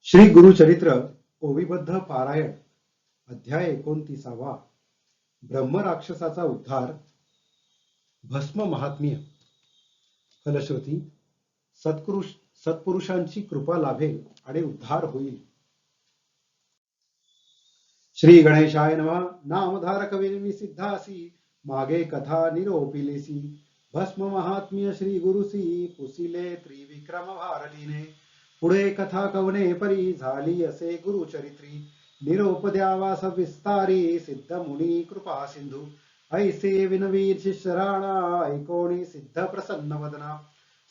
श्री गुरुचरित्र ओविबद्ध पारायण अध्याय 29. ब्रह्मराक्षसाचा उद्धार. भस्म महात्म्य. फलश्रुती. सत्पुरुषांची कृपा लाभेल आणि उद्धार होईल. श्री गणेशाय नमः. नामधारक विनमी सिद्धासी मागे कथा निरोपिलेसी. भस्म महात्म्य श्री गुरुसी पुसिले त्रिविक्रम भारतीने. पुढे कथा कवने परी झाली असे गुरुचरित्री. निरोप द्यावा सविस्तारी सिद्ध मुनी कृपा सिंधू. ऐसे विनवीर शिष्य राणा ऐकोणी सिद्ध प्रसन्न वदना.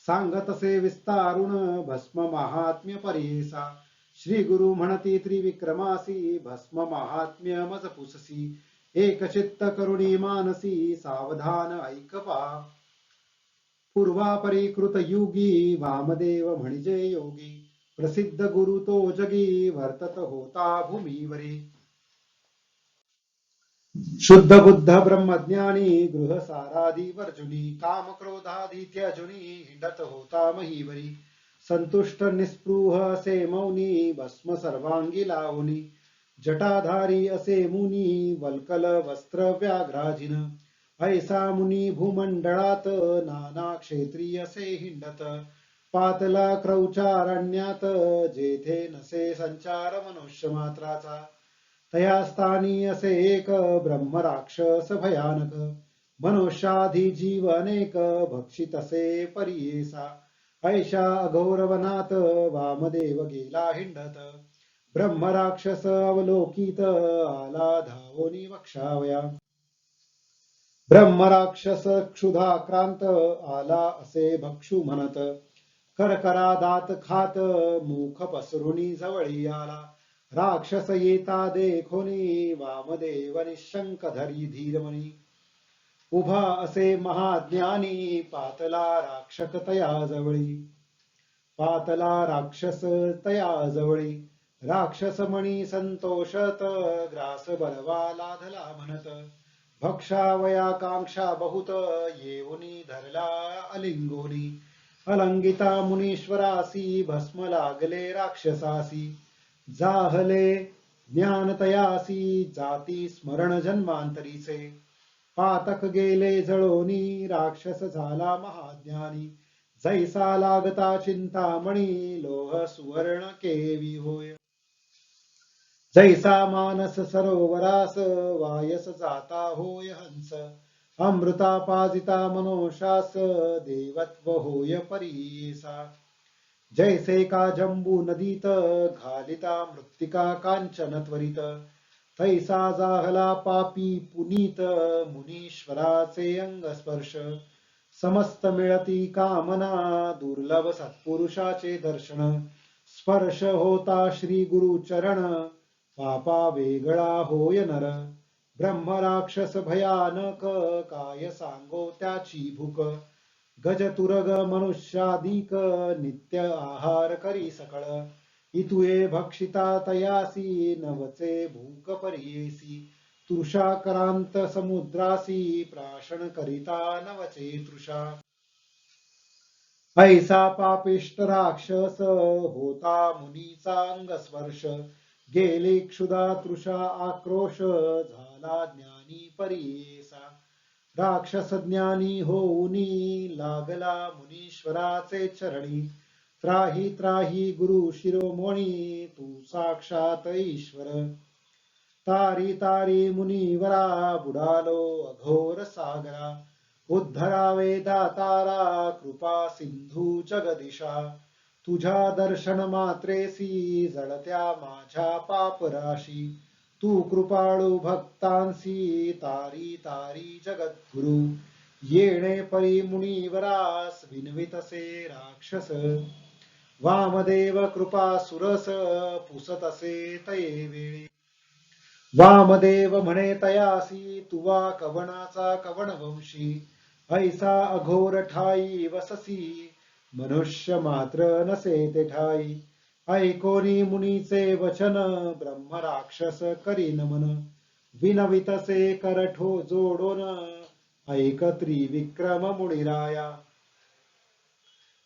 सांगत असे विस्तारुण भस्म महात्म्य परीसा. श्री गुरु म्हणती त्रिविक्रमासी भस्म महात्म्य मज पुससी. एक चित्त करुणी मानसी सावधान ऐकवा. पूर्वापरिकृत युगी वामदेव म्हणजे योगी. प्रसिद्ध गुरु तो जगी वर्तत होता भूमीवरी. शुद्ध बुद्ध ब्रह्मज्ञानी गृहसारादी वर्जुनी. काम क्रोधादी त्यजुनी हिंडत होता महीवरी. संतुष्ट निस्पृह असे मौनी भस्म सर्वांगी लावणी. जटाधारी असे मुनी वल्कल वस्त्र व्याघ्राजिन. ऐसा मुनी भूमंडळात नाना क्षेत्री असे हिंडत. पातला क्रौचारण्यात जेथे नसे संचार मनुष्य मात्राचा. तया स्थानी असे एक ब्रह्मराक्षस भयानक. मनुष्याधी जीव अनेक भक्षित असे परियेसा. ऐशा अघोरवनात वामदेव गेला हिंडत. ब्रह्मराक्षस अवलोकित आला धावोनी वक्षावया. ब्रह्मराक्षस क्षुधाक्रांत आला असे भक्षू म्हणत. करकरा दात खात मुख पसरुनी जवळी आला. राक्षस येता देखोनी वामदेव निशंक धरी धीरमणी. उभा असे महाज्ञानी पातला राक्षक तया जवळी. पातला राक्षस तया जवळी. राक्षस मणी संतोषत ग्रास बलवा लाधला म्हणत. भक्षावया कांक्षा बहुत येऊनी धरला अलिंगोनी. अलंगिता मुनीश्वरासी भस्म लागले राक्षसासी. जाहले ज्ञान तयासी जाती स्मरण जन्मांतरीचे. पातक गेले जळोनी राक्षस झाला महाज्ञानी. जैसा लागता चिंतामणी लोह सुवर्ण केवी होय. जैसा मानस सरोवरास वायस जाता होय हंस. अमृता पाजिता मनोशास देवत्व होय परीसा. जैसे का जंबू नदीत घालिता मृत्तिका कांचन त्वरित. तैसा जाहला पापी पुनीत मुनीश्वराचे अंग स्पर्श. समस्त मिळती कामना दुर्लभ सत्पुरुषाचे दर्शन. स्पर्श होता श्री गुरु चरण पापा वेगळा होय नर. ब्रह्मराक्षस भयानक काय सांगो त्याची भूक. गजतुरग मनुष्याधिक नित्य आहार करी सकळ. इतुये भक्षिता तयासी नवचे भूक परियेसी. तृषाक्रांत समुद्रासी प्राशन करिता नवचे तृषा. ऐसा पापिष्ट राक्षस होता मुनीचा अंग स्पर्श. गेली क्षुधा तृषा आक्रोश झाला ज्ञानी परियेसा. राक्षस ज्ञानी होऊनी लागला मुनीश्वराचे चरणी. त्राही त्राही गुरु शिरोमणी तू साक्षात ईश्वर. तारी तारी मुनीवरा बुडालो अघोर सागरा. उद्धरावे दातारा कृपा सिंधू जगदिशा. तुझ्या दर्शन मात्रेसी जळत्या माझ्या पापराशी. तू कृपाळू भक्तांसी तारी तारी जगद्गुरु. येणे परी मुनीवरास विनवितसे राक्षस. वामदेव कृपा सुरस पुसतसे तये वेळी. वामदेव म्हणे तयासी तुवा कवनाचा कवनवंशी. ऐसा अघोर ठाई वससी मनुष्य मात्र नसे ते ठाई. ऐकोनी मुनीचे वचन ब्रह्मराक्षस करी नमन. विनवितसे करठो जोडोन ऐक त्रिविक्रम मुनिराया.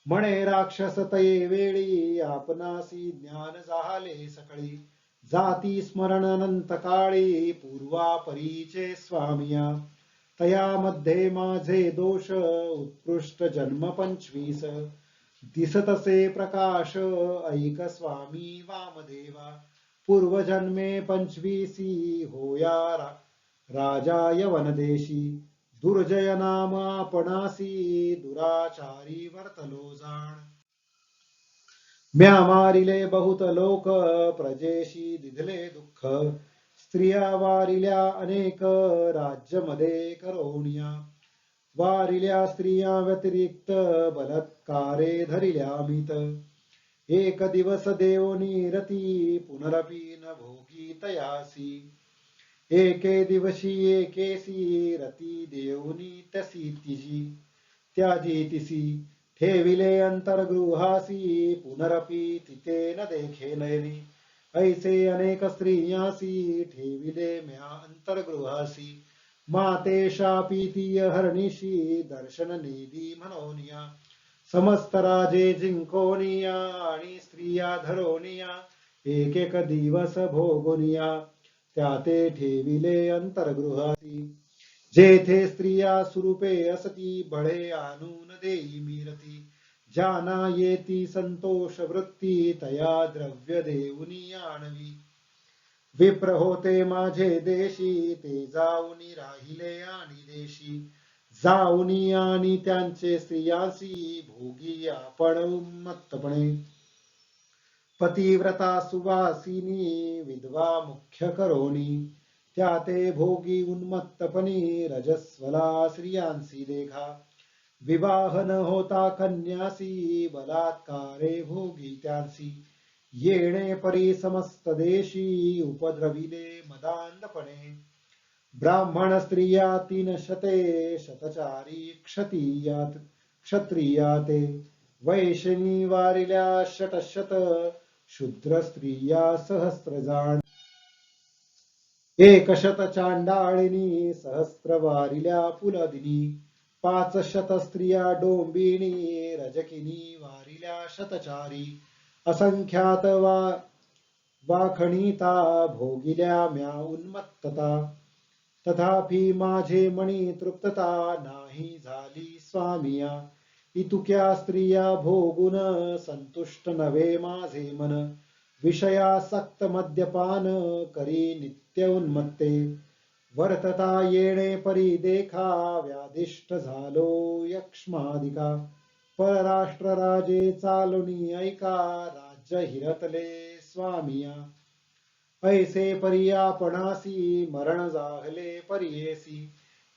म्हणे राक्षस तये वेळी आपणासी ज्ञान जाहले सकळी जाती स्मरण अनंत काळी पूर्वा परीचे स्वामिया तयामध्ये माझे दोष उत्कृष्ट जन्म 25 दिसतसे प्रकाश ऐक स्वामी वामदेवा पूर्वजन्मे 25 होया राजा यवनदेशी दुर्जय नाम आपणासी दुराचारी वर्तलो जाण म्या मारिले बहुत लोक प्रजेशी दिधले दुःख स्त्रिया वारिल्या अनेक राज्यमध्ये करोनिया वारिल्या स्त्रिया व्यतिरिक्त बलात्कारे धरिल्या मित एक दिवस देवनी रती पुनरपि न भोगी तयासी एके दिवशी एकेसी रती देवनी तसी तिजी त्याजी तिसी ठेविले अंतर्गृहासी पुनरपि तिथे न देखे नयनी ऐसे अनेक स्त्रियासी ठेविले म्या अंतर्गृहासी माते शापीतीय हरणीशी दर्शन निधी म्हणोनिया समस्त राजे जिंकोनिया आणि स्त्रिया धरोनिया एक एक दिवस भोगोनिया त्या ते ठेविले अंतर्गृहासी जेथे स्त्रिया सुरूपे असती बळे आणून देई मिरती जाना येती संतोष वृत्ती तया द्रव्य देऊनी आणवी विप्र होते माझे देशी ते जाऊनी राहिले आणि देशी जाऊनी आणि त्यांचे स्त्रियासी भोगी आपण उन्मत्तपणे पतिव्रता सुवासिनी विधवा मुख्य करोनी त्या ते भोगी उन्मत्तपणी रजस्वला स्त्रियांसी देखा विवाह न होता कन्यासी बलात्कारे भोगी त्यांसी येणे परी समस्त देशी उपद्रविले मदांधपणे ब्राह्मण स्त्रिया 300 शतचारी क्षत्रिया ते वैश्यनी वारिल्या शतशत शूद्र स्त्रिया सहस्त्रजाण एकशत चांडाळिनी सहस्त्र वारिल्या पुलदिनी 500 स्त्रिया डोंबिणी रजकिनी वारिल्या शतचारी असंख्यात वाखणीता भोगिल्या म्या उन्मत्तता तथापि माझे मणी तृप्तता नाही झाली स्वामिया इतुक्या स्त्रिया भोगुन संतुष्ट नव्हे माझे मन विषयासक्त मद्यपान करी नित्य उन्मत्ते वर्तता येणे परी देखा व्याधिष्ट झालो यक्ष्मादिका परराष्ट्र राजे चालुनी ऐका राज्य हिरतले स्वामिया ऐसे परी आपणासी मरण जाहले परियेसी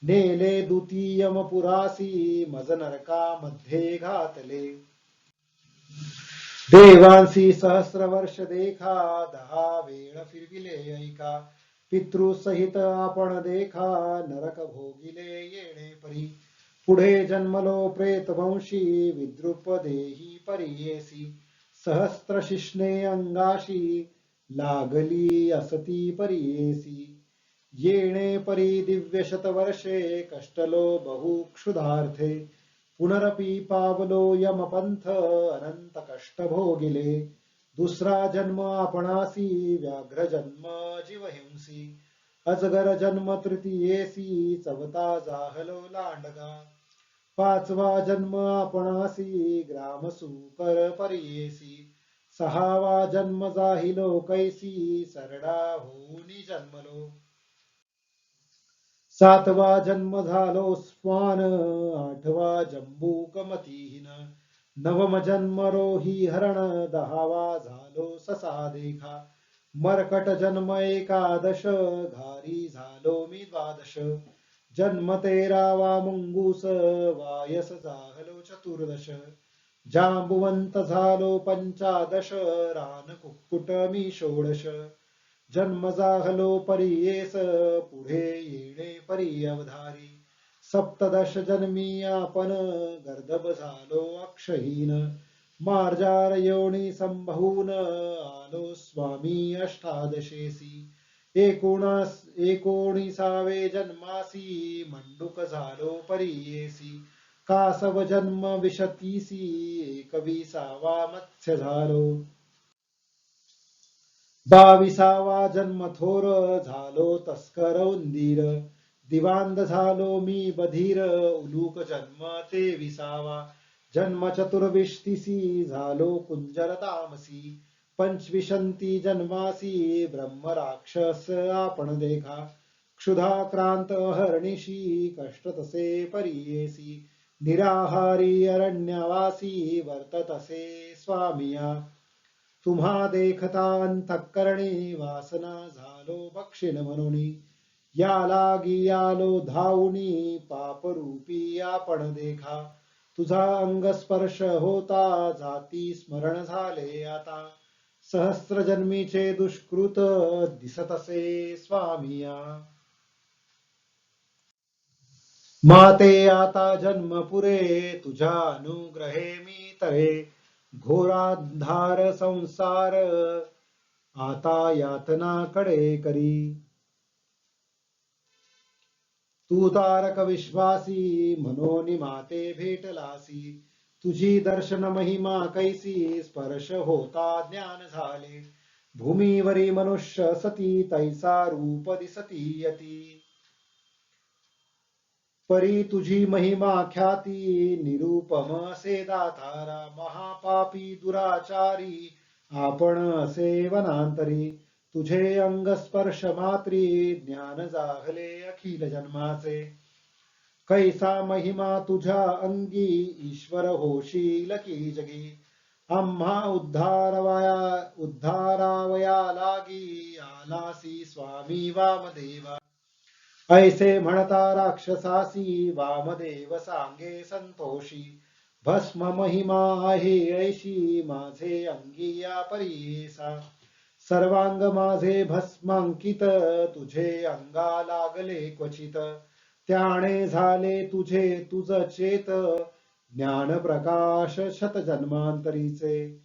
नेले द्वितीयमपुरासी मज नरका मध्ये घातले देवांसी सहस्र वर्ष देखा 10 वेळ फिरविले ऐका पितृसहित आपण देखा नरक भोगिले येणे परी पुढे जन्मलो प्रेतवंशी विद्रुप देही परियेसी सहस्त्र शिष्णे अंगाशी लागली असती परियेसी येणे परी दिव्य शतवर्षे कष्टलो बहु क्षुधार्थे पुनरपि पावलो यमपंथ अनंत कष्ट भोगिले दुसरा जन्म आपणासी व्याघ्र जन्म जीवहिंसी अजगर जन्म तृतीयेसी चवता जाहलो लांडगा पाचवा जन्म आपणासी ग्राम सुकर परियेसी सहावा जन्म जाहिलो कैसी सरडा होऊनी जन्मलो सातवा जन्म झालो स्वान आठवा जंबूक मतीहीन नवम जन्म रोही हरण 10वा झालो ससा देखा मरकट जन्म एकादश घारी झालो मी 12 जन्म 13वा मुंगूस वायस जाहलो 14 जांबुवंत झालो 15 रान कुक्कुट मी 16 जन्म जाहलो परियेस पुढे येणे परी अवधारी सप्तदश जन्मी आपण गर्दभ झालो अक्षहीन मार्जार योनी संभून आलो स्वामी अष्टादशेसी 19 जन्मासी मंडूक झालो परियेसी कासव जन्म विशतीसी 21वा मत्स्य झालो. 22वा जन्म थोर झालो तस्कर उंदीर. दिवांद झालो मी बधीर उलूक जन्म 23वा. जन्म चतुर्विशीसी झालो कुंजर तामसी. 25 जन्मासी ब्रह्म राक्षस आपण देखा. क्षुधाक्रांत हरणिशी कष्ट तसे परियेसी. निराहारी अरण्यवासी वर्ततसे स्वामिया. तुम्हा देखता अंतःकरणी वासना झालो बक्षिण म्हणूनी. या लागी आलो धावुनी पापरूपी आपण देखा. तुझा अंगस्पर्श होता जाती स्मरण झाले आता. सहस्र जन्मीचे दुष्कृत दिसतसे स्वामिया. माते आता जन्म पुरे तुझ्या अनुग्रहे मी तरे. घोरांधार संसार आता यातना कडे करी. तू तारक विश्वासी मनोनी माते भेटलासी. तुझी दर्शन महिमा कैसी स्पर्श होता ज्ञान झाले. भूमीवरी मनुष्य सती तैसा रूप दिसती यती. परी तुझी महिमा ख्याती निरुपम असे दातारा. महापापी दुराचारी आपण असे वनांतरी. तुझे अंग स्पर्श मात्री ज्ञान जागले अखिल जन्माचे. कैसा महिमा तुझ्या अंगी ईश्वर होशील की जगी. आम्हा उद्धारावया लागी आलासी स्वामी वामदेवा. ऐसे म्हणता राक्षसासी वामदेव सांगे संतोषी. भस्म महिमा आहे ऐशी माझे अंगी या परियेसा. सर्वांग माझे भस्मांकित तुझे अंगा लागले क्वचित. त्याने झाले तुझे तुझ चेत ज्ञान प्रकाश शत जन्मांतरीचे.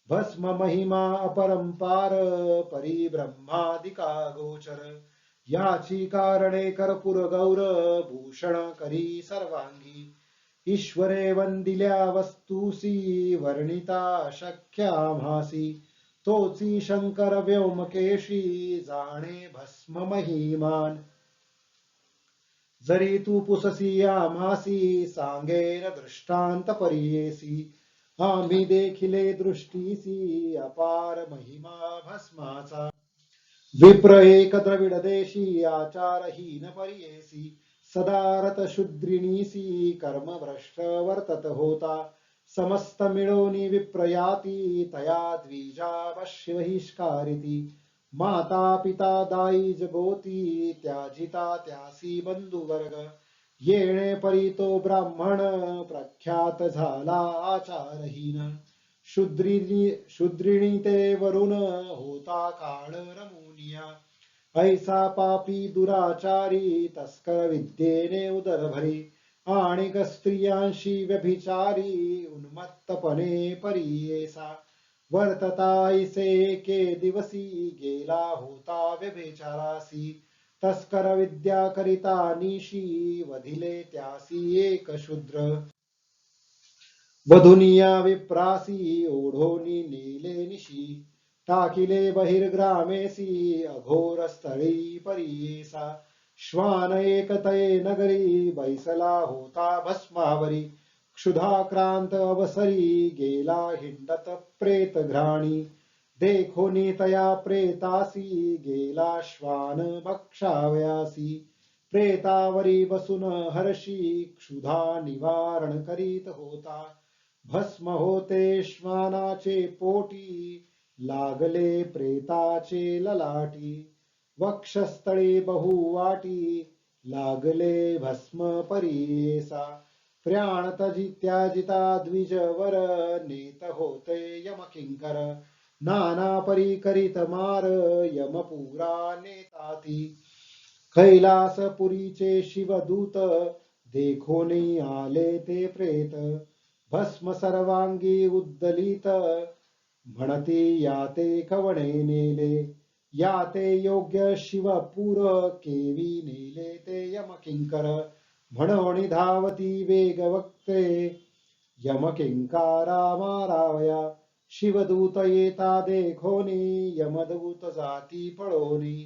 भस्म महिमा अपरंपार परिब्रह्मादिका गोचर. याची कारणे कर्पूर गौर भूषण करी सर्वांगी. ईश्वरे वंदिल्या वस्तूसी वर्णिता शक्यामासी. तोची शंकर व्योमकेशी जाणे भस्म महिमान. जरी तू पुससी आम्हासी सांगेन दृष्टांत परियेसी. आम्ही देखिले दृष्टीसी अपार महिमा भस्माचा. विप्र एक द्रविड देशी आचारहीन परियेसी. सदारत शुद्रिणीसी कर्म भ्रष्ट वर्तत होता. समस्त मिळोनी विप्रयाती तया द्विजावश्य बहिष्कारिती. माता पिता दाई जगोती त्याजिता त्यासी बंधुवर्ग. येणे परी तो ब्राह्मण प्रख्यात झाला आचारहीन. शूद्रिणी ते वरुण होता काळ रमुनिया. ऐसा पापी दुराचारी तस्कर विद्येने उदरभरी. आणिक स्त्रियांशी व्यभिचारी उन्मत्तपणे परियेसा. वर्तताईसे एके दिवसी गेला होता व्यभिचारासी. तस्कर विद्या करिता निशी वधिले त्यासी एक शूद्र. वधुनिया विप्रासी ओढोनी नेले निशी. टाकिले बहिर्ग्रामेसी अघोर स्थळी परियेसा. श्वान एकतये नगरी बैसला होता भस्मावरी. क्षुधाक्रांत अवसरी गेला हिंडत प्रेत घ्राणी. देखोनी तया प्रेतासी गेला श्वान भक्षावयासी. प्रेतावरी बसून हर्षी क्षुधा निवारण करीत होता. भस्म होते श्वानाचे पोटी लागले प्रेताचे ललाटी. वक्षस्थळी बहुवाटी लागले भस्म परियेसा. प्राण त्याजिता द्विजवर नेत होते यमकिंकर. नाना परी करीत मार यमपुरा नेताती. कैलासपुरीचे शिवदूत देखोनी आले ते प्रेत. भस्म सर्वांगी उद्दलित म्हणती याते कवणे नेले. याते योग्य शिवपूर केवी नेले ते यमकिंकर. म्हणोनि धावती वेगवक्ते यम किंकारा मारावया शिवदूत येता देखोनी यमदूत जाती पळोनी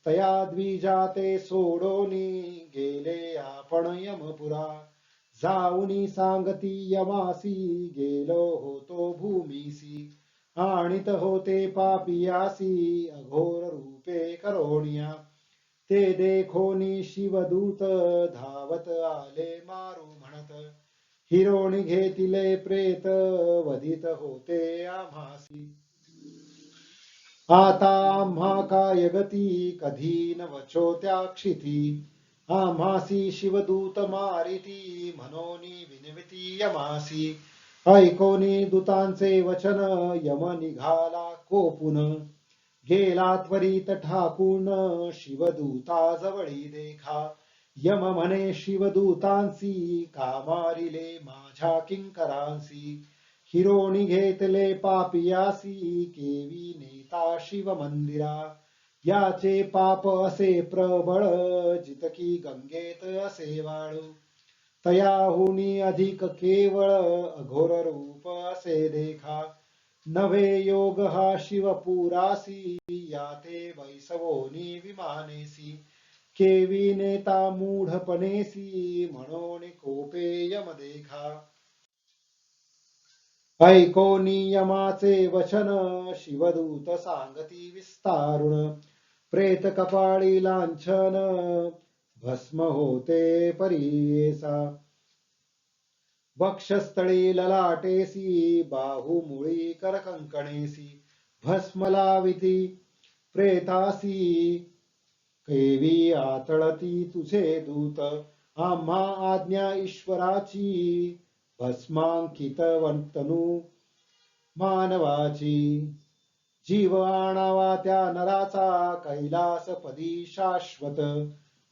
तया द्विजाते सोडोनी गेले आपण यमपुरा जाऊनी सांगती यमासी गेलो होतो भूमीसी आणित होते पापियासी अघोर रूपे करोनिया ते देखोनी शिवदूत धावत आले मारू म्हणत हिरोणी घेतिले प्रेत वधित होते आम्हासी आता आम्हा काय गती कधी न वचो त्या क्षिती आम्हासी शिवदूत मारिती मनोनी विनविती यमासी ऐकोनी दूतांचे वचन यम निघाला कोपून गेला त्वरित ठाकून शिवदूता जवळी देखा यम म्हणे शिवदूतांसी का मारिले माझ्या किंकरांसी हिरोणी घेतले पापियासी केवी नेता शिव मंदिरा याचे पाप असे प्रबळ जितकी गंगेत असे वाळू तयाहुनी अधिक केवळ अघोर रूप असे देखा नवे योग हा शिवपुरासी याते वैसवोनी विमानेसी केवी नेता मूढपणेसी म्हणून कोपे यम देखा ऐकोनी यमाचे वचन शिवदूत सांगती विस्तारुण प्रेत कपाळी लांछन भस्म होते परीसा वक्षस्थळी ललाटेसी बाहुमुळी करकंकणेसी भस्म लाविती प्रेतासी केवी आतळती तुझे दूत आम्हा आज्ञा ईश्वराची भस्मांकित वंतनु मानवाची जीव आणावा त्या नराचा कैलासपदी शाश्वत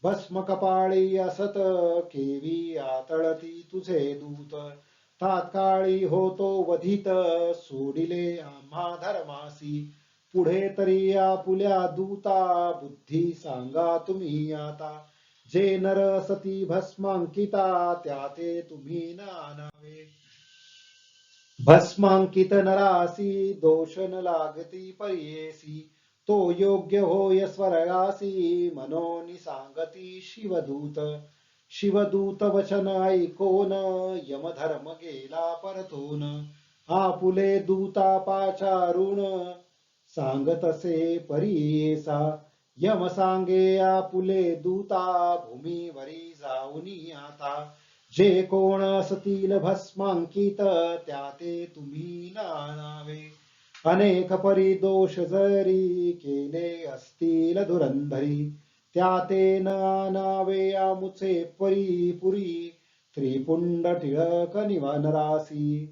भस्म कपाळी असत केवी आतळती तुझे दूत तात्काळी होतो वधित सोडिले आम्हा धर्मासी पुढे तरी आपुल्या दूता बुद्धी सांगा तुम्ही आता जे नर सती भस्मांकिता त्या ते तुम्ही न आणावे भस्मांकित नरासी दोष न लागती परियेसी तो योग्य होय स्वर्गासी मनोनी सांगती शिवदूत शिवदूत वचन ऐकोन यमधर्म गेला परतून आपुले दूता पाचारुण सांगतसे परियेसा यम सांगे आपुले दूता भूमीवरी जाऊनी आता जे कोण असतील भस्मांकित त्या ते तुम्ही नानावे अनेक परिदोष जरी केले असतील धुरंधरी त्या ते नानावे आमुचे परी पुरी त्रिपुंड टिळक निवानरासी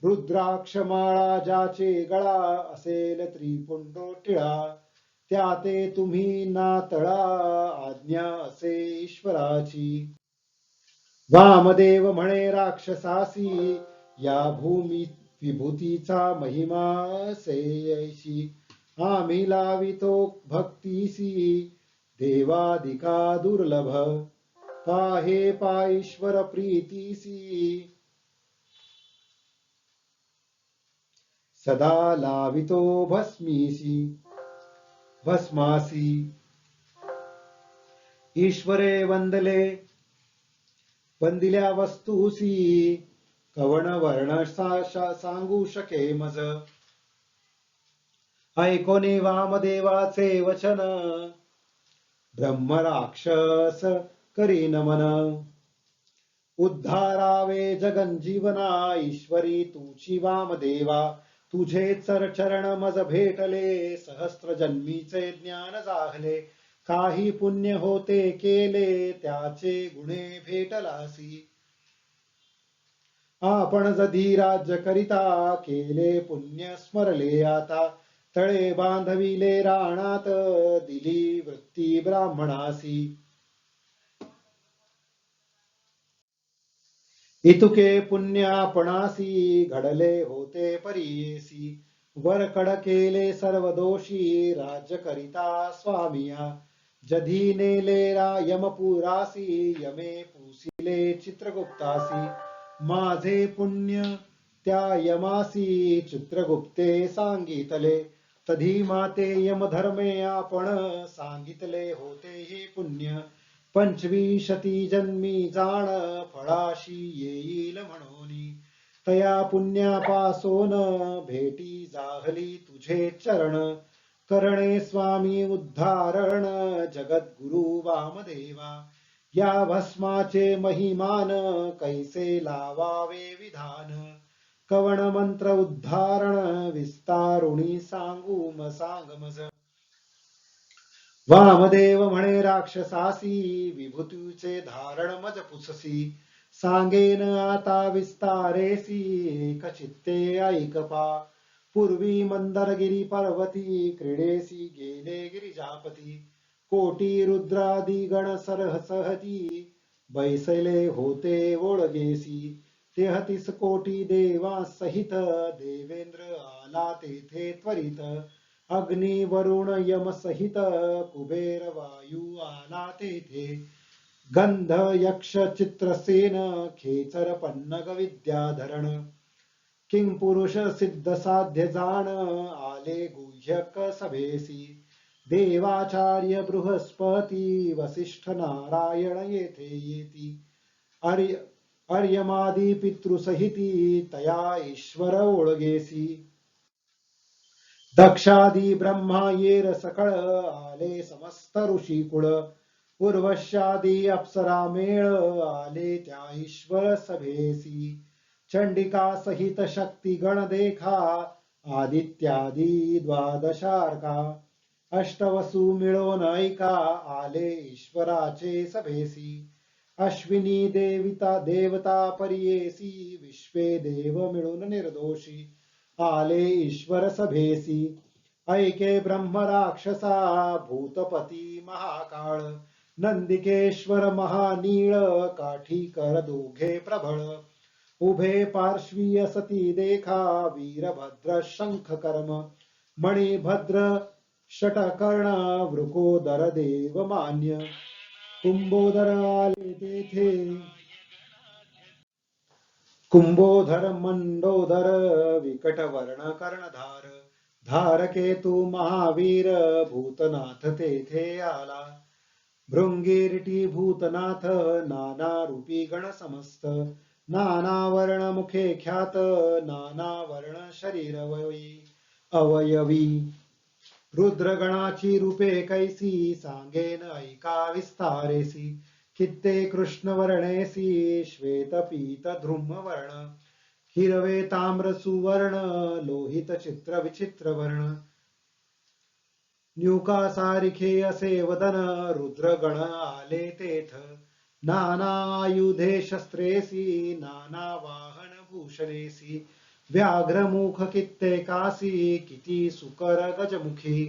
रुद्राक्ष माळा ज्याचे गळा असेल त्रिपुंड टिळा त्या ते तुम्ही नातळा आज्ञा असे ईश्वराची वामदेव म्हणे राक्षसासी या भूमी विभूतीचा महिमा सेयशी आम्ही लावितो भक्तीसी देवादिका दुर्लभ पाहे पाईश्वर प्रीतीसी सदा लावितो भस्मासी ईश्वरे वंदिल्या वस्तूसी कवण वर्ण सांगू शके मज ऐकोने वामदेवाचे वचन ब्रह्म राक्षस करी नमन उद्धारावे जगंजीवना ईश्वरी तुची वामदेवा तुझे चरण मज भेटले सहस्त्र जन्मीचे ज्ञान जाहले काही पुण्य होते केले त्याचे गुणे भेटलासी आपण जधी राज्य करिता केले पुण्य स्मरले आता तळे बांधविले राणात दिली वृत्ती ब्राह्मणासी इतुके पुण्य आपणासी घडले होते परियेसी वरकड केले सर्व दोषी राज्य करिता स्वामिया जधी नेलेरा यमपुरासी यमे पुसिले चित्रगुप्तासी माझे पुण्य त्या यमासी चित्रगुप्ते सांगितले तधी माते यमधर्मे आपण सांगितले होते हे पुण्य पंचविशती जन्मी जाण फळाशी येईल म्हणून तया पुण्यापासोन भेटी जाहली तुझे चरण करणे स्वामी उद्धारण जगद्गुरु वामदेवा या भस्माचे महिमान कैसे लावावे विधान कवण मंत्र उद्धारण विस्तारुणी सांग मज वामदेव म्हणे राक्षसासी विभूतीचे धारण मज पुससी सांगेन आता विस्तारेसी एक चित्ते ऐक पा पूर्वी मंदरगिरी पर्वती क्रीडेसी गेले गिरिजापती कोटी रुद्रादी गण सरह सहती बैसले होते ओळगेसी 33 कोटी देवा सहित देवेंद्र आला तेथे त्वरित अग्नी वरुण यम सहित कुबेर वायू आला तेथे गंध यक्ष चित्रसेन खेचर पन्नग विद्याधरण किंपुरुष सिद्ध साध्य जाण आले गुह्यक सभेसी देवाचार्य बृहस्पती वसिष्ठ नारायण येथे येती अर्यमादी पितृसहिती तया ईश्वर ओळगेसी दक्षादी ब्रह्मा येर सकळ आले समस्त ऋषिकुळ उर्वश्यादी अप्सरा मेळ आले त्या ईश्वर सभेसी चंडिका सहित शक्ती गण देखा आदित्यादी द्वादशार्का अष्टवसु मिळून ऐका आले ईश्वराचे सभेसी अश्विनी देवता परियेसी विश्वे देव मिळून निर्दोषी आले ईश्वर सभेसी ऐके ब्रह्म राक्षसा भूतपती महाकाळ नंदिकेश्वर महानीळ काठी कर दोघे प्रबळ उभे पार्श्वीय सती देखा वीरभद्र शंख कर्म मणिभद्र षटकर्ण वृकोदर देव मान्य कुंभोदर आले तेथे कुंभोधर मंडोदर विकट वर्ण कर्णधार धारकेतू महावीर भूतनाथ तेथे आला भृंगीरटी भूतनाथ नाना रूपी गण समस्त नाना वर्ण मुखे ख्यात नाना वर्ण शरीर अवयवी रुद्रगणाची रूपे कैसी सांगेन ऐका विस्तारेसी कित्ते कृष्ण वर्णेसी श्वेत पीत ध्रुम वर्ण हिरवे ताम्र सुवर्ण लोहित चित्र विचित्र वर्ण न्यूका सारिखे असे वदन रुद्रगण आले तेथ नाना आयुधे शस्त्रेसी नाना वाहन भूषणेसी व्याघ्रमुख कित्येकासी किती सुकर गजमुखी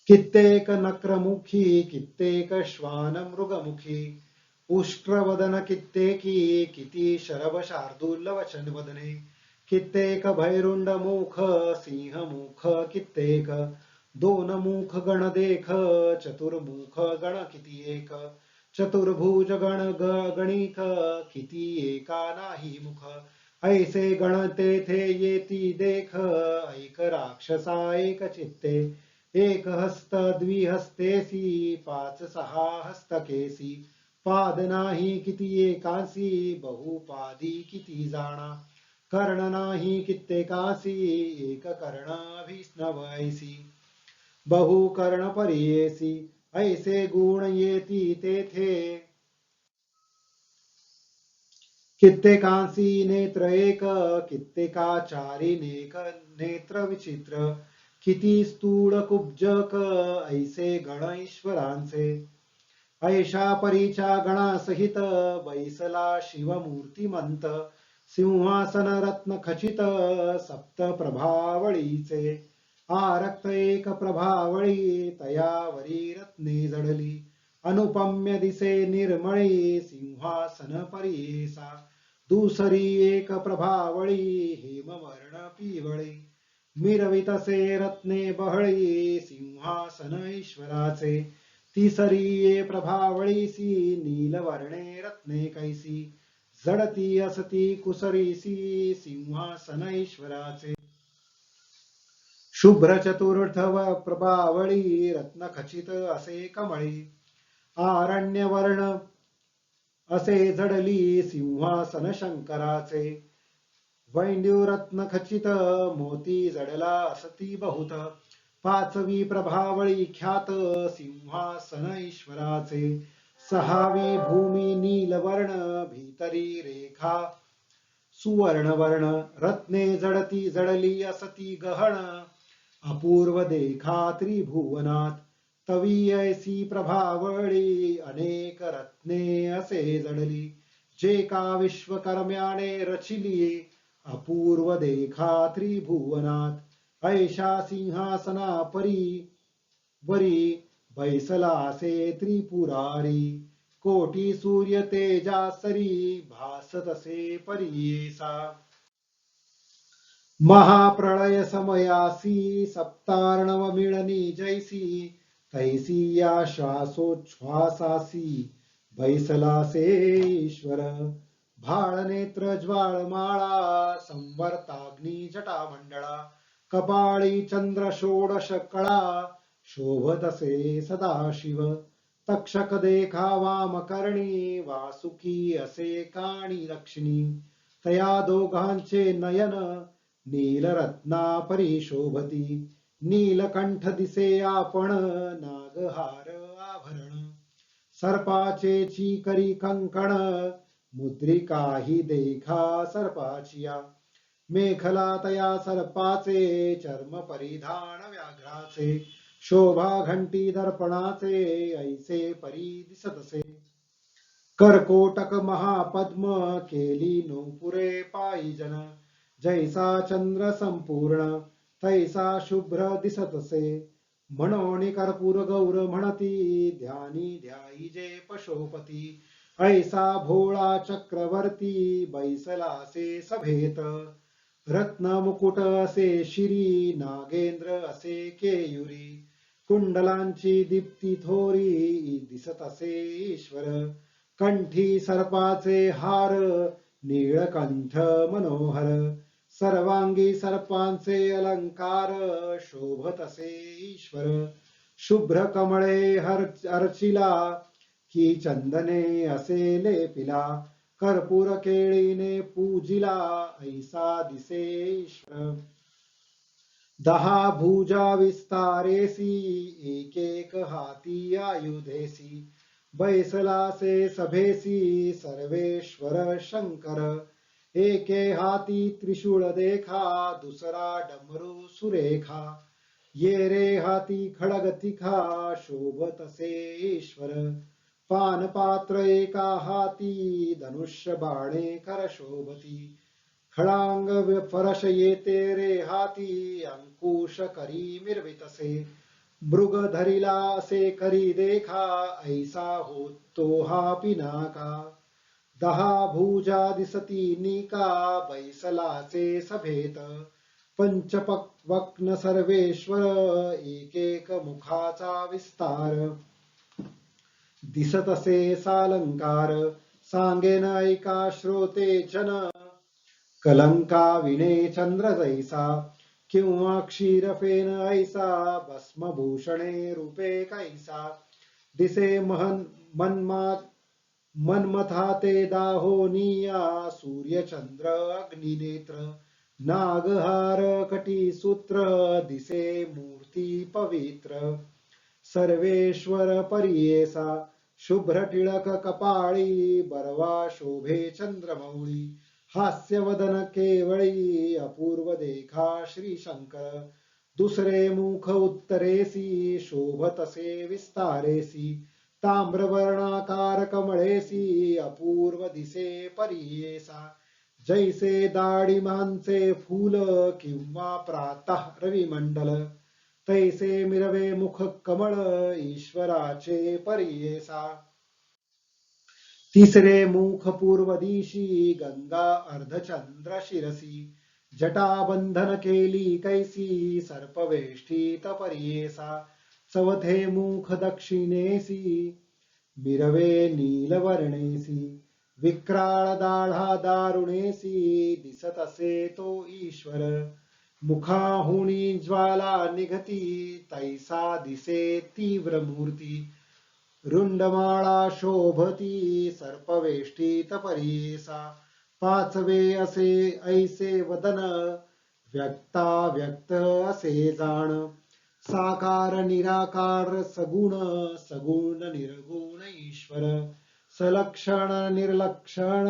कित्येक नक्रमुखी कित्येक श्वान मृगमुखी उष्ट्रवदन कित्येकी किती शरभ शार्दूल वचन वदने कित्येक भैरुंड मुख सिंह मुख कित्येक दोन मुख गण देख चतुर्मुख गण किती एक चतुर्भुज गण गणिक किती एका नाही मुख ऐसे गण तेथे येती देख ऐक राक्षसा एक चित्ते एक हस्त द्विहस्तेसी पाच सहा हस्तकेसी पाद नाही किती एकासी बहुपादी किती जाणा कर्ण नाही कित्येकासी एक कर्ण विष्णवैसी बहु कर्ण परियेसी ऐसे गुण येती तेथे कित्येकांसी नेत्र एक कित्येका चारी नेत्र विचित्र किती स्थूळ कुब्जक ऐसे गण ईश्वरांचे ऐशा परीच्या गणासहित बैसला शिवमूर्तिमंत सिंहासन रत्न खचित सप्त प्रभावळीचे आरक्त एक प्रभावळी तयावरी रत्ने जडली अनुपम्य दिसे निर्मळी सिंहासन परियेसा दुसरी एक प्रभावळी हेमवर्ण पिवळी मिरवितसे रत्ने बहळी सिंहासन ईश्वराचे तिसरी ये प्रभावळीसी नीलवर्णे रत्ने कैसी जडती असती कुसरीसी सिंहासन ईश्वराचे शुभ्र चतुर्थ प्रभावळी रत्न खचित असे कमळी आरण्यवर्ण असे जडली सिंहासन शंकराचे वैंड्युरत्न खचित मोती जडला असती बहुत पाचवी प्रभावळी ख्यात सिंहासन ईश्वराचे सहावी भूमी नीलवर्ण भीतरी रेखा सुवर्णवर्ण रत्ने जडती जडली असती गहन अपूर्व देखा त्रिभुवनात तवी ऐसी प्रभावळी अनेक रत्ने असे जडली जे का विश्वकर्म्याने रचिली अपूर्व देखा त्रिभुवनात ऐशा सिंहासना परी वरी बैसलासे त्रिपुरारी कोटी सूर्य तेजासरी भासत असे परियेसा महाप्रळय समयासी सप्तार्णव मिळणी जैसी तैसी या श्वासोच्छ्वासासी बैसलासे ईश्वर भाळ नेत्र ज्वाळमाळा संवर्ताग्नी जटामंडळा कपाळी चंद्र षोडश कळा शोभतसे सदाशिव तक्षक देखा वामकर्णी वासुकी असे काणी लक्ष्मी तया दोघांचे नयन नीलरत्ना परिशोभती नीलकंठ दिसे आपण नागहार आभरण सर्पाचे चीकरी कंकण मुद्रिकाही देखा सर्पाचिया मेखला तया सर्पाचे चर्म परिधान व्याघ्राचे शोभा घंटी दर्पणाचे ऐसे परी दिसतसे कर्कोटक महापद्म केली नूपुरे पायीजन जैसा चंद्र संपूर्ण तैसा शुभ्र दिसतसे म्हणून कर्पूर गौर म्हणती ध्यानी ध्याई जे पशोपती ऐसा भोळा चक्रवर्ती बैसलासे सभेत रत्न मुकुट असे शिरी नागेंद्र असे केयुरी कुंडलांची दीप्ती थोरी दिसत असे ईश्वर कंठी सर्पाचे हार नीळकंठ मनोहर सर्वांगी सर्पांचे अलंकार शोभत असे ईश्वर शुभ्र कमळे अर्चिला की चंदने असे लेपिला कर्पूर केळीने पूजिला ऐसा दिसे ईश्वर दहा भुजा विस्तारेसी एक एक हाती आयुधेसी बैसलासे सभेसी सर्वेश्वर शंकर एके हाती त्रिशूळ देखा दुसरा डमरू सुरेखा ये रे हाती खडग तिखा शोभत असे ईश्वर पानपात्र एका हाती धनुष्य बाणे कर शोभती खळांग फरश येते रे हाती अंकुश करी मिरवितसे मृग धरिला असे करी देखा ऐसा होतो हा पिनाका दहा भुजा दिसती निका बैसलाचे सभेत पंचपक्वक्न सर्वेश्वर एक एक मुखाचा विस्तार दिसत असे सालंकार सांगेन ऐका श्रोते जन कलंका विणे चंद्र जैसा किंवा क्षीरफेन ऐसा भस्मभूषणे रूपे कैसा दिसे मनमथा ते दाहोनिया सूर्यचंद्र अग्निनेत्र नागहार कटीसूत्र दिसे मूर्ती पवित्र सर्वेश्वर परियेसा शुभ्र टिळक कपाळी बरवा शोभे चंद्रमौळी हास्यवदन केवळी अपूर्व देखा श्री शंकर दुसरे मुख उत्तरेसी शोभतसे विस्तारेसी ताम्रवर्णाकार कमळेसी अपूर्व दिसे परियेसा जैसे दाडिमांचे फूल किंवा प्रातः रविमंडल तैसे मिरवे मुख कमळ ईश्वराचे परियेसा तिसरे मुख पूर्व दिशी गंगा अर्धचंद्र शिरसी जटाबंधन केली कैसी सर्पवेष्टित परियेसा चवथे मुख दक्षिणेसी मिरवे नीलवर्णेसी विक्राळ दाढा दारुणेसी दिसत असे तो ईश्वर मुखाहुनी ज्वाला निघती तैसा दिसे तीव्र मूर्ती रुंडमाळा शोभती सर्पवेष्टित परियेसा पाचवे असे ऐसे वदन व्यक्ता व्यक्त असे जाण साकार निराकार सगुण सगुण निर्गुण ईश्वर सलक्षण निर्लक्षण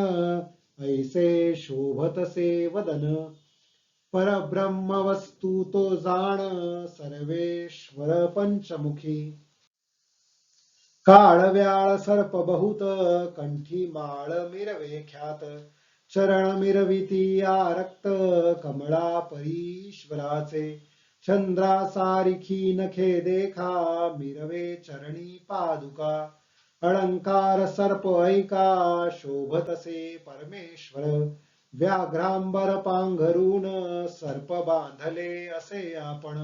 ऐसे शोभतसे वदन परब्रह्म वस्तू तो जाण सर्वेश्वर पंचमुखी काळव्याळ सर्प बहुत कंठी माळ मिरवे ख्यात चरण मिरविती रक्त कमळा परीश्वराचे चंद्रा सारिखी नखे देखा मिरवे चरणी पादुका अलंकार सर्प ऐका शोभतसे परमेश्वर व्याघ्रांबर पांघरून सर्प बांधले असे आपण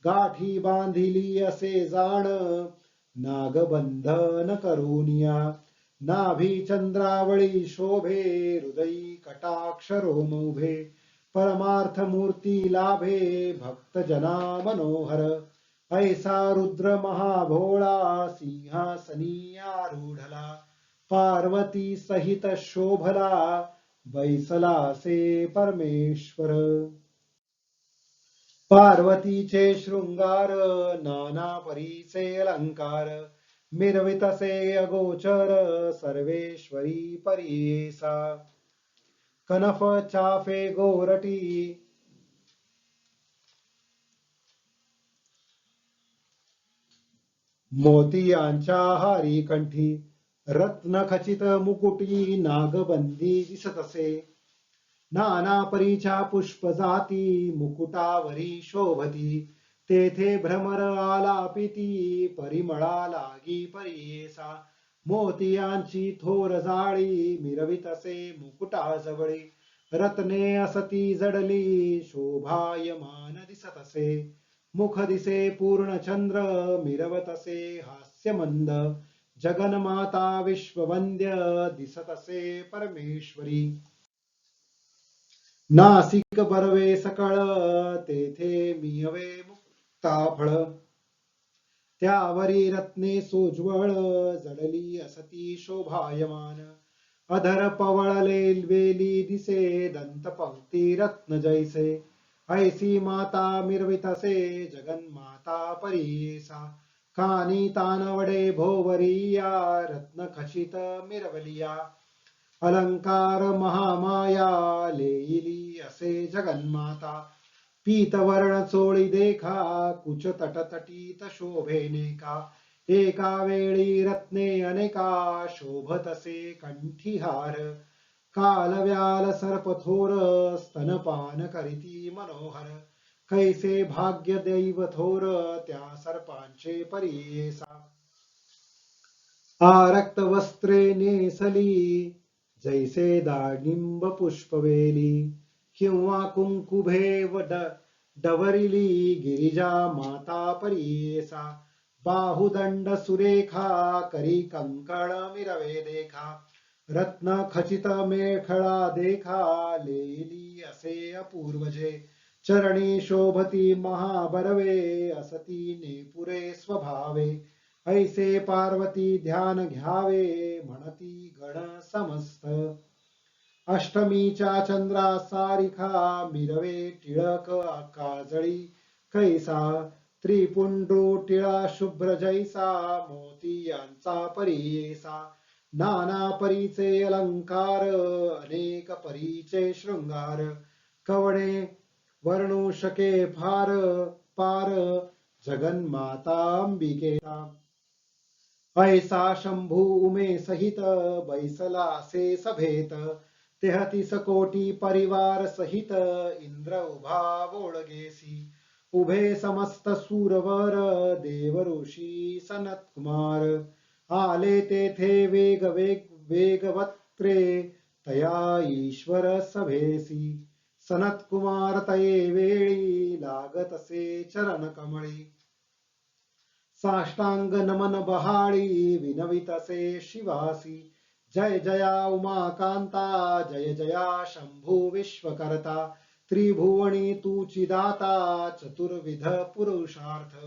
गाठी बांधिली असे जाण नागबंधन करुनिया नाभी चंद्रावळी शोभे हृदयी कटाक्ष रोम उभे परमार्थ मूर्ती लाभे भक्त जना मनोहर ऐसा रुद्र महाभोळा सिंहासनी आरूढला पार्वती सहित शोभला बैसला से परमेश्वर पार्वतीचे शृंगार नाना परीचे अलंकार मिरवितसे अगोचर सर्वेश्वरी परीसा कनफ चाफे गोरटी मोतियांच्या हारी कंठी रत्न खचित मुकुटी नागबंदी दिसतसे नाना परीच्या पुष्प जाती मुकुटावरी शोभती तेथे भ्रमर आलापिती परिमळा लागी परियेसा मोतियांची थोर जाळी मिरवितसे मुकुटाजवळी रत्ने असती जडली शोभायमान दिसतसे मुख दिसे पूर्णचंद्र मिरवतसे हास्यमंद जगन्माता विश्ववंद्य दिसतसे परमेश्वरी नासिक बरवे सकळ तेथे मियवे मुक्ता फळ त्यावरी रत्ने सोज्वळ जडली असती शोभायमान अधर पवळले वेली दिसे दंत पंक्ती रत्न जैसे ऐसी माता मिरवितसे जगन्माता परीसा कानी तानवडे भोवरिया रत्न खचित मिरवलिया अलंकार महामाया लेईली असे जगन्माता पीतवर्ण चोळी देखा कुच तटतटीत शोभेनेका एका वेळी रत्ने अनेका शोभतसे कंठीहार कालव्याल सर्पथोर स्तनपान करीती मनोहर कैसे भाग्य दैव थोर त्या सर्पांचे परियेसा आरक्त वस्त्रे नेसली जैसे दाडिंब पुष्पवेली किंवा कुंकुभे डवरिली गिरिजा माता परियेसा बाहुदंड सुरेखा करी कंकण मिरवे देखा रत्न खचित मेखळा देखा लेली असे अपूर्वजे चरणी शोभती महाबरवे असती नेपुरे स्वभावे ऐसे पार्वती ध्यान घ्यावे म्हणती गण समस्त अष्टमीच्या चंद्रा सारिखा मिरवे टिळक काजळी कैसा त्रिपुंड्रू टिळा शुभ्र जैसा मोती यांचा परियेसा नाना परीचे अलंकार अनेक परीचे शृंगार कवणे वर्णू शके फार पार जगन्माता अंबिकेचा ऐसा शंभू उमे सहित बैसला से सभेत तेहतीस कोटी परिवार सहित इंद्र उभा वोळगेसी उभे समस्त सूरवर देव ऋषी सनत कुमार आले तेथे वेगवत्रे तया ईश्वर सभेसी सनत्कुमार तये वेळी लागतसे चरण कमळी साष्टांग नमन बहाळी विनवितसे शिवासी जय जया उमाकांता जय जया शंभू विश्वकर्ता त्रिभुवनी तूची दाता चतुर्विध पुरुषार्थ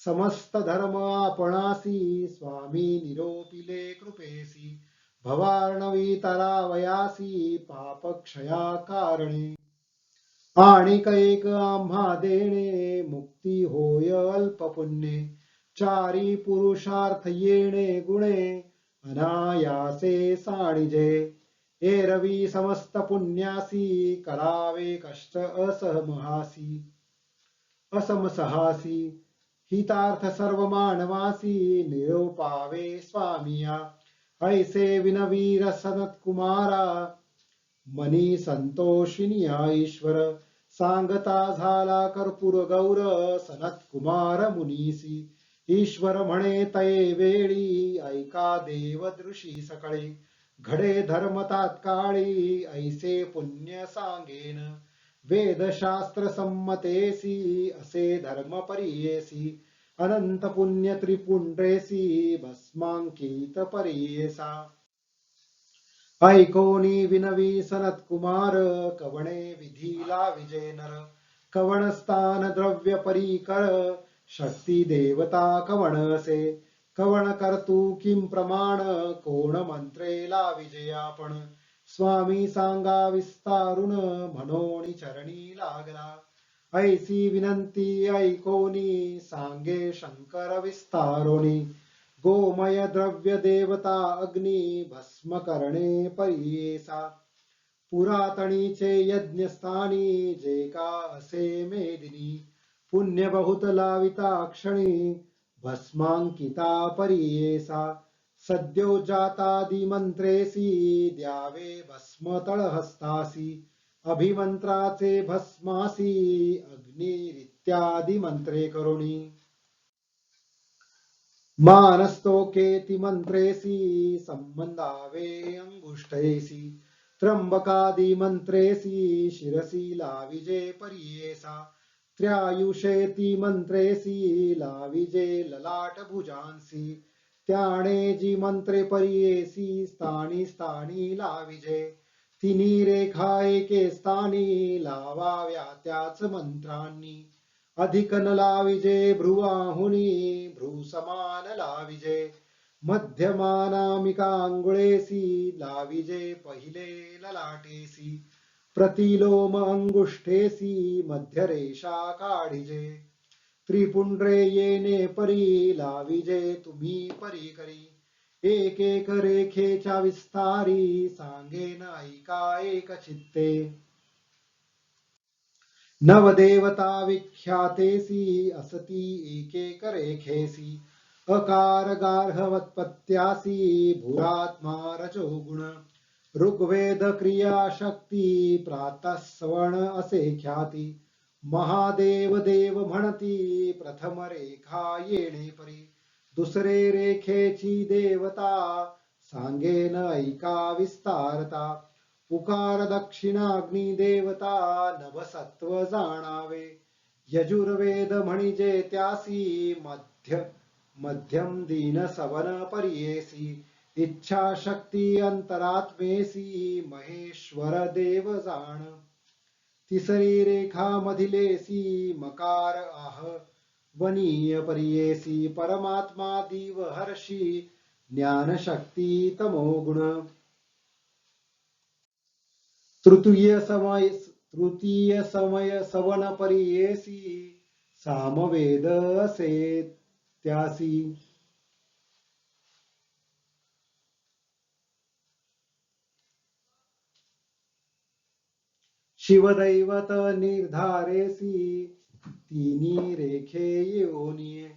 समस्त धर्म आपणासी स्वामी निरोपिले कृपेसी भवार्णवी तरावयासी पापक्षया कारणे आणिक एक आम्हा देणे मुक्ती होय अल्प पुण्ये चारी पुरुषार्थ येणे गुणे अनायासे साणिजे एरवी समस्त पुण्यासी करावे कष्ट असमसहासी हितार्थ सर्व मानवासी निरोपावे स्वामिया ऐसे विनवीर सनत कुमारा मनी संतोषिनिया ईश्वर सांगता झाला कर्पूर गौर सनत कुमार मुनीसी ईश्वर म्हणे तये वेळी ऐका देव दृशी सकळे घडे धर्म तात्काळी ऐसे पुण्य सांगेन वेदशास्त्र संमतेसी असे धर्म परियेसी अनंत पुण्य त्रिपुंड्रेसी भस्मांकित परियेसा ऐकोनी विनवी सनत कुमार कवणे विधीला विजय नर कवण स्थान द्रव्य परीकर शक्ती देवता कवणसे कवण करतू किं प्रमाण कोण मंत्रेला विजयापण स्वामी सांगा विस्तारुन म्हणोनी चरणी लागला ऐसी विनंती ऐकोनी सांगे शंकर विस्तारोनी गोमय द्रव्य देवता अग्नी भस्म करणे परियेसा पुरातणीचे यज्ञस्थानी जे का असे मेदिनी पुण्य बहुत लाविता क्षणी भस्मांकिता परियेसा सद्यो जातादि मंत्रेसी द्यावे भस्म तळहस्तासी अभिमंत्राचे भस्मासी अग्निरित्यादी मंत्रे करुणी मानस्तोकेति मंत्रेसी संबंधावे अंगुष्ठेसी त्र्यंबकादि मंत्रेसी शिरसी लाविजे परियेसा त्र्यायुषेति मंत्रेसी लाविजे ललाट भुजांसी त्याणे जी मंत्रे परियेसी स्थानी स्थानी लाविजे तिनी रेखा एके स्थानी लावाव्या त्याच मंत्रांनी अधिक न लाविजे भ्रुवाहुनी भ्रू समान लाविजे मध्यमानामिका अंगुळेसी लाविजे पहिले ललाटेसी प्रतिलोम अंगुष्ठेसी मध्यरेषा काढिजे त्रिपुंड्रे येणे परी लाविजे तुम्ही परी करी एक एक रेखेच्या विस्तारी सांगेन ऐका एक चित्ते नवदेवता विख्यातेसी असती एकेक रेखेसी अकार गार्हवत्पत्यासी भूरात्मा रजोगुण ऋग्वेद क्रिया शक्ती प्रातःसवण असे ख्याती महादेव देव म्हणती प्रथम रेखा येणे परी दुसरे रेखेची देवता सांगेन ऐका विस्तारता उकार दक्षिणाग्नी देवता नभसत्व जाणावे यजुर्वेद म्हणजे त्यासी मध्यम दीन सवन परियेसी इच्छा शक्ती अंतरात्मेसी महेश्वर देव जाण तिसरी रेखा मधिलेसी मकार आह वनीय परियेसी परमात्मा दिव हर्षी ज्ञान शक्ती तमोगुण तृतीय समय सवन परियेसी सामवेद असे त्यासी शिवदैवत निर्धारेसी तिनी रेखे योनिये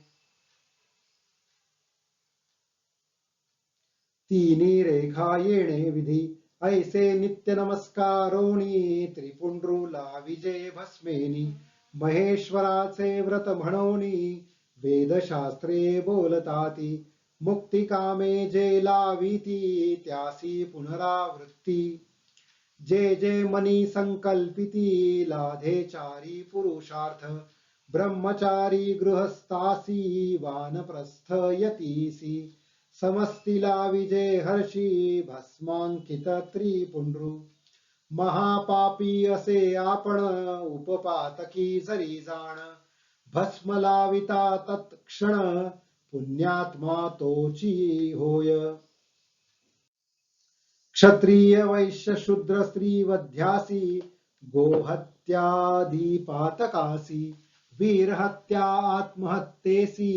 तिनी रेखा येणे विधी ऐसे नित्य नमस्कारोनी त्रिपुंड्रुला विजय भस्मेनी महेश्वराचे व्रत म्हणोनी वेदशास्त्रे बोलताती मुक्ती कामे जे लाविती त्यासी पुनरावृत्ती जे जे मनी संकल्पिती लाधे चारी पुरुषार्थ ब्रह्मचारी गृहस्थासी वानप्रस्थ यतीसी समस्तीला विजय हर्षी भस्मांकित त्रिपुंड्रू महापापी असे आपण उपपातकी जरी जाण भस्म लाविता तत्क्षण पुण्यात्मा तोची होय क्षत्रिय वैश्य शूद्र स्त्री वध्यासी गोहत्यादी पातकासी वीरहत्या आत्महत्येसी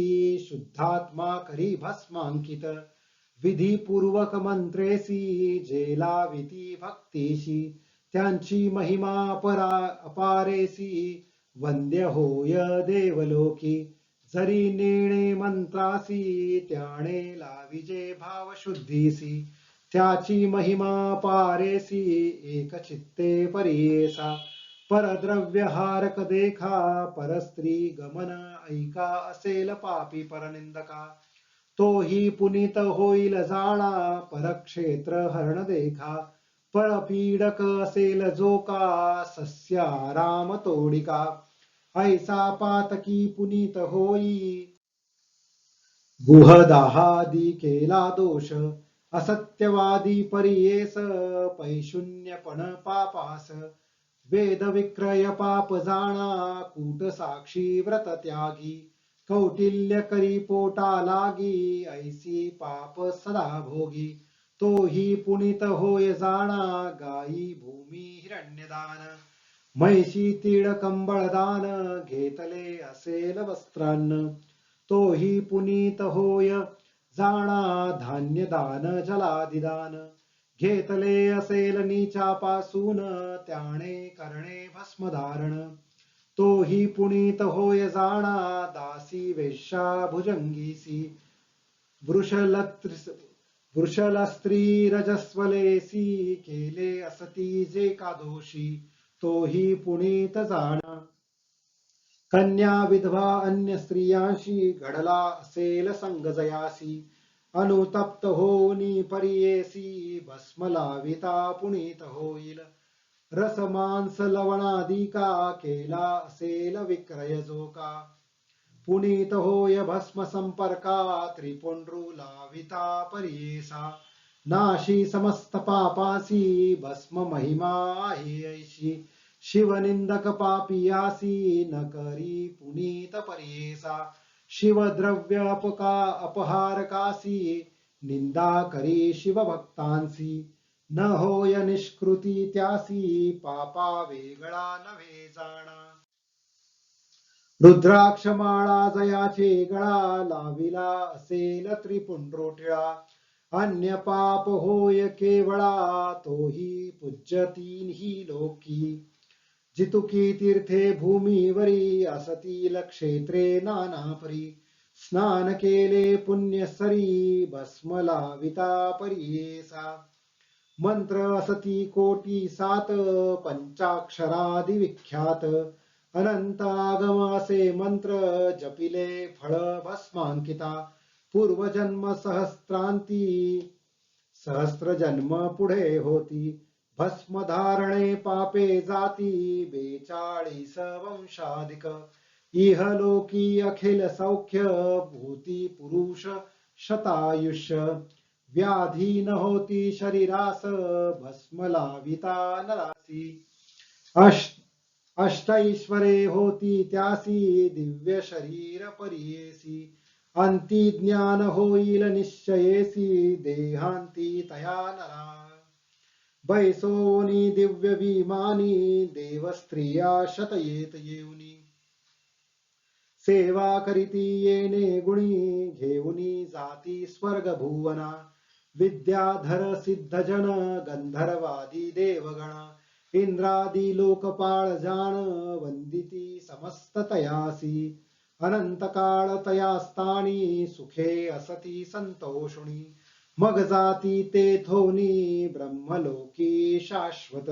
शुद्धात्मा करी भस्मांकित विधीपूर्वक मंत्रेसी जेलाविती भक्तीशी त्यांची महिमा अपारेसी वंद्य होय देवलोकी जरी नेणे मंत्रासी त्याने लाविजे भाव शुद्धीसी त्याची महिमा पारेसी एक चित्ते परियेसा परद्रव्य हारक देखा परस्त्री गमन ऐका असेल पापी परनिंदका तोही पुनीत होईल जाणा परक्षेत्र हरण देखा परपीडक असेल जो का सस्याराम तोडिका ऐसा पातकी पुनीत होई गुहदाहादी केला दोष असत्यवादी परियेस पैशून्यपण पापास वेद विक्रय पाप जाणा कूट साक्षी व्रत त्यागी कौटिल्य करी पोटा लागी ऐसी पाप सदा भोगी तोही पुनीत होय जाणा गायी भूमी हिरण्यदान म्हैशी तीळ कंबळदान घेतले असेल वस्त्रान्न तोही पुनीत होय जाणा धान्य दान जलादिदान घेतले असेल नीचापासून त्याने करणे भस्मधारण तोही पुनीत होय जाणा दासी वेश्या भुजंगीसी वृषल स्त्री रजस्वलेसी केले असती जे का दोषी तोही पुनीत जाणा कन्या विधवा अन्य स्त्रियांशी घडला असेल संगजयासी अनुतप्त होनी परियेसी भस्म लाविता पुनीत होईल रस मांस लवणादिका केला असेल विक्रय जो का पुनीत होय भस्म संपर्का त्रिपुंड्रू लाविता परियेसा नाशी समस्त पापासी भस्म महिमा आहे ऐशी शिवनिंदक पापियासी न करी पुनीत परियेसा शिवद्रव्य अपहारकासी निंदा करी शिवभक्तांसी न होय निष्कृती त्यासी पापा वेगळा नव्हे जाणा रुद्राक्ष माळा जयाचे गळा लाविला असेल त्रिपुंड्रोटिळा अन्य पाप होय केवळा तोही पूज्य तीनही लोकी जितुकी तीर्थे भूमीवरी असतील क्षेत्रे नानापरी स्नान केले पुण्यसरी भस्म लाविता परियेसा मंत्र असती कोटी सात पंचाक्षरादि विख्यात अनंत आगम असे मंत्र जपिले फळ भस्मांकिता पूर्वजन्म सहस्त्र जन्म पुढे होती भस्म धारणे पापे जाती 42 वंशाधिक इहलोकी अखिल सौख्य भूती पुरुष शतायुष्य व्याधी न होती शरीरास भस्म लाविता नरासी अष्टैश्वरे होती त्यासी दिव्य शरीर परियेसी अंती ज्ञान होईल निश्चयेसी देहांती तया नरा बैसोनी दिव्य विमानी देव स्त्रिया शतयेत येऊनी सेवा करीती येणे गुणी घेऊनी जाती स्वर्ग भुवना विद्याधर सिद्धजन गंधर्वादी देवगण इंद्रादी लोकपाळ जाण वंदिती समस्त तयासी अनंत काळ तयास्तानी सुखे असती संतोषुणी मग जाती तेथोनी ब्रह्मलोकी शाश्वत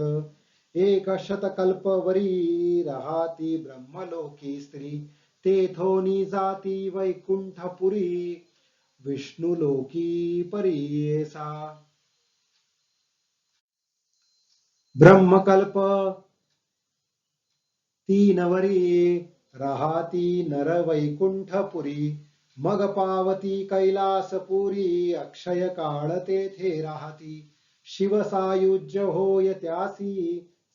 एक शतकल्पवरी राहाती ब्रह्मलोकी स्त्री तेथोनी जाती वैकुंठपुरी विष्णुलोकी परियेसा ब्रह्मकल्प तीनवरी राहती नर वैकुंठपुरी मग पावती कैलासपुरी अक्षय काळ तेथे राहती शिवसायुज्य होय त्यासी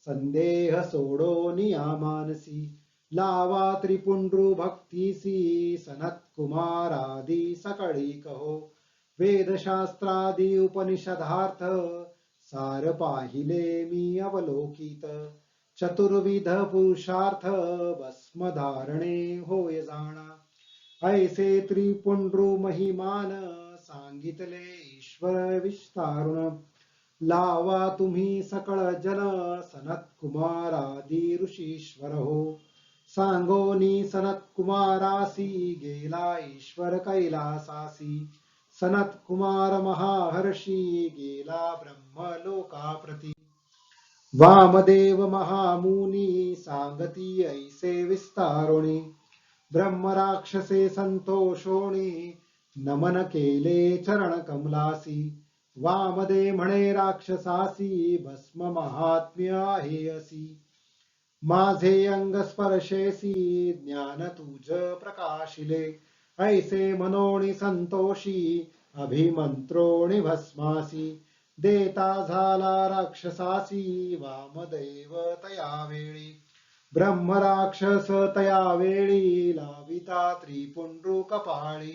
संदेह सोडो नियामानसी लावा त्रिपुंड्रू भक्तीसी सनत कुमारादी सकळी कहो वेदशास्त्रादी उपनिषदार्थ सार पाहिले मी अवलोकित चतुर्विध पुरुषार्थ भस्म धारणे होय जाणा ऐसे त्रिपुंड्रू महिमान सांगितले ईश्वर विस्तारुन लावा तुम्ही सकळ जन सनत कुमारादी ऋषीश्वर हो सांगोनी सनत कुमारासी गेला ईश्वर कैलासासी सनत कुमार महाहर्षी गेला ब्रह्मलोकाप्रती वामदेव महामुनी सांगती ऐसे विस्तारोणी ब्रह्मराक्षसे संतोषोणी नमन केले चरण कमलासी वामदे म्हणे राक्षसासी भस्म महात्म्य आहे असी माझे अंग स्पर्शेसी ज्ञान तुझ प्रकाशिले ऐसे मनोणी संतोषी अभिमंत्रोणी भस्मासी देता झाला राक्षसासी वामदेव तयावेळी ब्रह्मराक्षस तयावेळी लाविता त्रिपुंड्रू कपाळी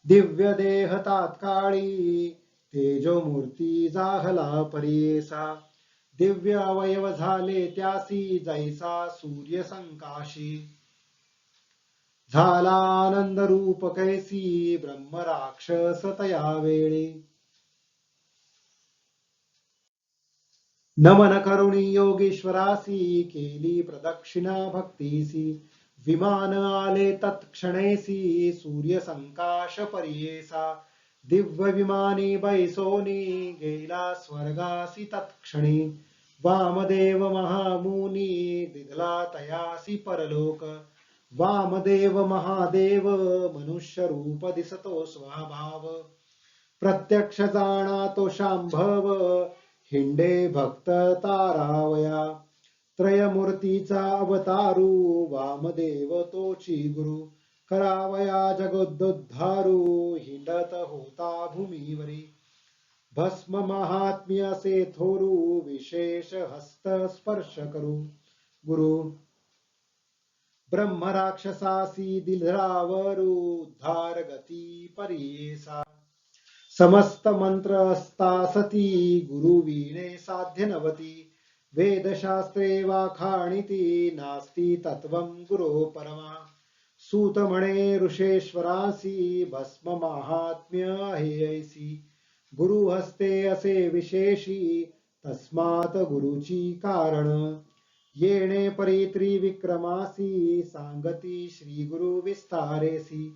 दिव्य देह तात्काळी तेजोमूर्ती जाहला परियेसा दिव्य अवयव झाले त्यासी जैसा सूर्य संकाशी झाला आनंद रूप कैसी ब्रह्मराक्षस तयावेळी नमन करुणी योगेश्वरासी केली प्रदक्षिणा भक्तीसी विमान आले तत्क्षणेसी सूर्य संकाश परियेसा दिव्य विमानी बैसोनी गेला स्वर्गासी तत्क्षणी वामदेव महामुनी दिधला तयासी परलोक वामदेव महादेव मनुष्य रूप दिसतो स्वभाव प्रत्यक्ष जाणा तो शांभव हिंडे भक्त तारावया त्रयमूर्तीचा अवतारू वामदेव तोची गुरु करावया जगोद्धोद्धारू हिंडत होता भूमीवरी भस्म महात्म्य से थोरू विशेष हस्त स्पर्श करू गुरु ब्रह्म राक्षसासी दिलरावरू उद्धार गती परियेसा समस्त मंत्र असता सती गुरु वीणे साध्य नवती वेदशास्त्रे वाखाणिती नास्ती तत्वं गुरो परमा सूत म्हणे ऋषेश्वरासी भस्म महात्म्य आहे ऐसी गुरु हस्ते असे विशेषी तस्मात गुरुची कारण येणे परी त्रिविक्रमासी सांगती श्री गुरु विस्तारेसी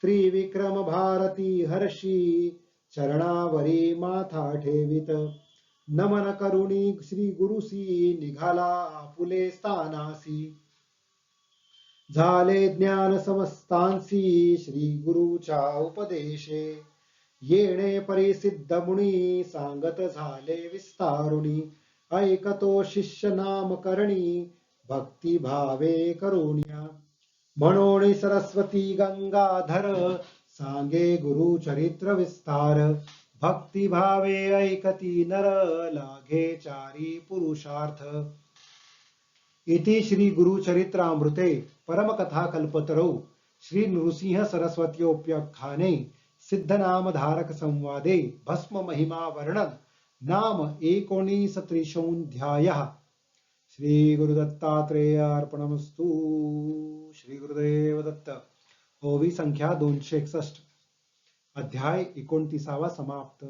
त्रिविक्रम भारती हर्षी चरणावरी माथा ठेवित नमन करुणी श्री गुरुसी निघाला आपुले स्थानासी झाले ज्ञान समस्तांसी श्री गुरुच्या उपदेशे येणे परिसिद्ध मुनी सांगत झाले विस्तारुणी ऐकतो शिष्य नाम करणी भक्ती भावे करुण्या म्हणून सरस्वती गंगाधर सांगे गुरु चरित्र विस्तार भक्ती भावे ऐकती नर लागे चारी पुरुषार्थ इति श्री गुरु चरित्रामृते परमकथा कल्पतरौ श्री नृसिंह सरस्वत्योप्याख्याने सिद्धनामधारक संवादे भस्म महिमा वर्णन नाम 19 श्री गुरुदत्तात्रेय अर्पणमस्तु। श्री गुरुदेव दत्त। ओवी संख्या 261 अध्याय 29 समाप्त।